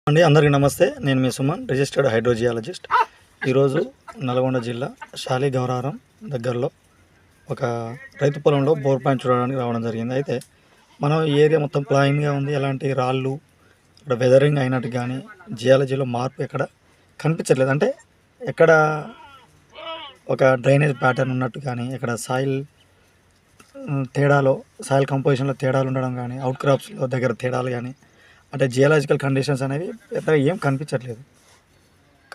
అందరికీ నమస్తే. నేను మీ సుమన్, రిజిస్టర్డ్ హైడ్రోజియాలజిస్ట్. ఈరోజు నల్గొండ జిల్లా శాలిగౌరారం దగ్గరలో ఒక రైతు పొలంలో బోర్ పాయింట్ చూడడానికి రావడం జరిగింది. అయితే మనం ఈ ఏరియా మొత్తం ప్లాయిన్గా ఉంది. ఎలాంటి రాళ్ళు ఇక్కడ వెదరింగ్ అయినట్టు కానీ జియాలజీలో మార్పు ఎక్కడ కనిపించట్లేదు. అంటే ఎక్కడ ఒక డ్రైనేజ్ ప్యాటర్న్ ఉన్నట్టు కానీ, ఇక్కడ సాయిల్ కంపోజిషన్లో తేడాలు ఉండడం కానీ, అవుట్ క్రాప్స్లో దగ్గర తేడాలు కానీ, అంటే జియాలజికల్ కండిషన్స్ అనేవి పెద్దగా ఏం కనిపించట్లేదు.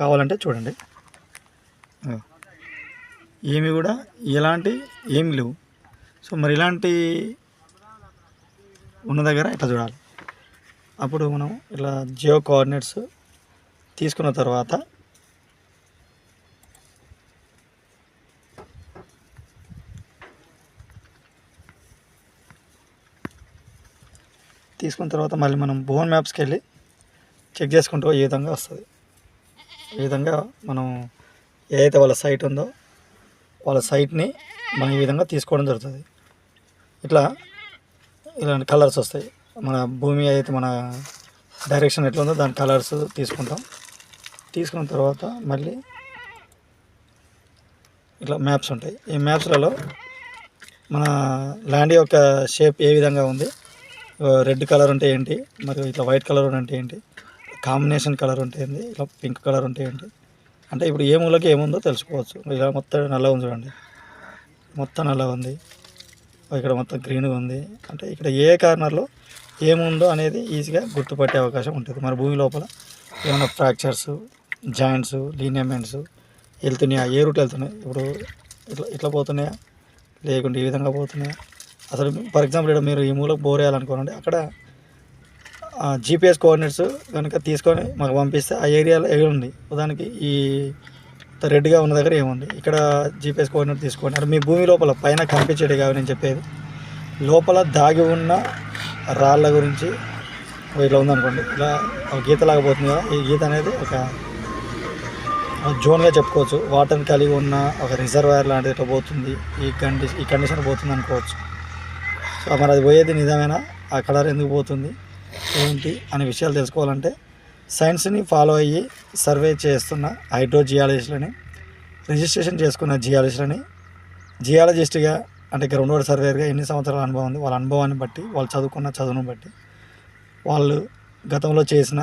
కావాలంటే చూడండి, ఏమి కూడా ఏమి లేవు. సో మరి ఇలాంటి ఉన్న దగ్గర ఇట్లా చూడాలి. అప్పుడు మనం ఇలా జియో కోఆర్డినేట్స్ తీసుకున్న తర్వాత మళ్ళీ మనం బోన్ మ్యాప్స్కి వెళ్ళి చెక్ చేసుకుంటూ ఏ విధంగా వస్తుంది. ఈ విధంగా మనం ఏదైతే వాళ్ళ సైట్ ఉందో వాళ్ళ సైట్ని మనం ఈ విధంగా తీసుకోవడం జరుగుతుంది. ఇలాంటి కలర్స్ వస్తాయి. మన భూమి ఏదైతే మన డైరెక్షన్ ఎట్లా ఉందో దాని కలర్స్ తీసుకున్న తర్వాత మళ్ళీ ఇట్లా మ్యాప్స్ ఉంటాయి. ఈ మ్యాప్స్లలో మన ల్యాండ్ యొక్క షేప్ ఏ విధంగా ఉంది, రెడ్ కలర్ ఉంటే ఏంటి, మరియు ఇట్లా వైట్ కలర్ ఉంటే ఏంటి, కాంబినేషన్ కలర్ ఉంటే ఏంటి, ఇట్లా పింక్ కలర్ ఉంటే ఏంటి, అంటే ఇప్పుడు ఏ మూలకి ఏముందో తెలుసుకోవచ్చు. ఇలా మొత్తం నల్ల ఉంది చూడండి, మొత్తం నల్ల ఉంది. ఇక్కడ మొత్తం గ్రీన్గా ఉంది. అంటే ఇక్కడ ఏ కార్నర్లో ఏముందో అనేది ఈజీగా గుర్తుపట్టే అవకాశం ఉంటుంది. మరి భూమి లోపల ఏమైనా ఫ్రాక్చర్స్, జాయింట్స్, లీనియమెంట్స్ వెళ్తున్నాయా, ఏ రూట్ వెళ్తున్నాయి, ఇప్పుడు ఇట్లా పోతున్నాయా, లేకుంటే ఈ విధంగా పోతున్నాయా. అసలు ఫర్ ఎగ్జాంపుల్ ఇక్కడ మీరు ఈ మూలకు బోర్ వేయాలనుకోనండి, అక్కడ జీపీఎస్ కోఆర్డినేట్స్ కనుక తీసుకొని మాకు పంపిస్తే ఆ ఏరియాలో ఏముంది, ఉదాహరణకి ఈ రెడ్గా ఉన్న దగ్గర ఏముంది, ఇక్కడ జీపీఎస్ కోఆర్డినేట్ తీసుకోండి. అంటే మీ భూమి లోపల పైన కనిపించేది కాదు నేను చెప్పేది, లోపల దాగి ఉన్న రాళ్ళ గురించి. ఇట్లా ఉందనుకోండి, ఇలా గీతలాగా పోతుంది కదా, ఈ గీత అనేది ఒక జోన్గా చెప్పుకోవచ్చు. వాటర్ని కలిగి ఉన్న ఒక రిజర్వాయర్ లాంటిది ఇట్లా పోతుంది, ఈ కండిషన్ పోతుంది అనుకోవచ్చు. సో మరి అది పోయేది నిజమేనా, ఆ కలర్ ఎందుకు పోతుంది ఏంటి అనే విషయాలు తెలుసుకోవాలంటే సైన్స్ని ఫాలో అయ్యి సర్వే చేస్తున్న హైడ్రోజియాలజిస్టులని, రిజిస్ట్రేషన్ చేసుకున్న జియాలజిస్ట్గా అంటే గ్రౌండ్ వాటర్ సర్వేయర్గా ఎన్ని సంవత్సరాల అనుభవం ఉంది, వాళ్ళ అనుభవాన్ని బట్టి, వాళ్ళు చదువుకున్న చదువును బట్టి, వాళ్ళు గతంలో చేసిన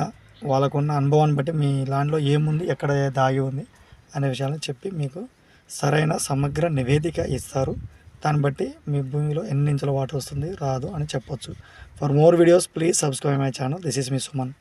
వాళ్ళకున్న అనుభవాన్ని బట్టి మీ ల్యాండ్లో ఏముంది, ఎక్కడ దాగి ఉంది అనే విషయాలను చెప్పి మీకు సరైన సమగ్ర నివేదిక ఇస్తారు. దాన్ని బట్టి మీ భూమిలో ఎన్ని ఇంచుల వాటర్ వస్తుంది రాదు అని చెప్పొచ్చు. For more videos please subscribe my channel. This is me Suman.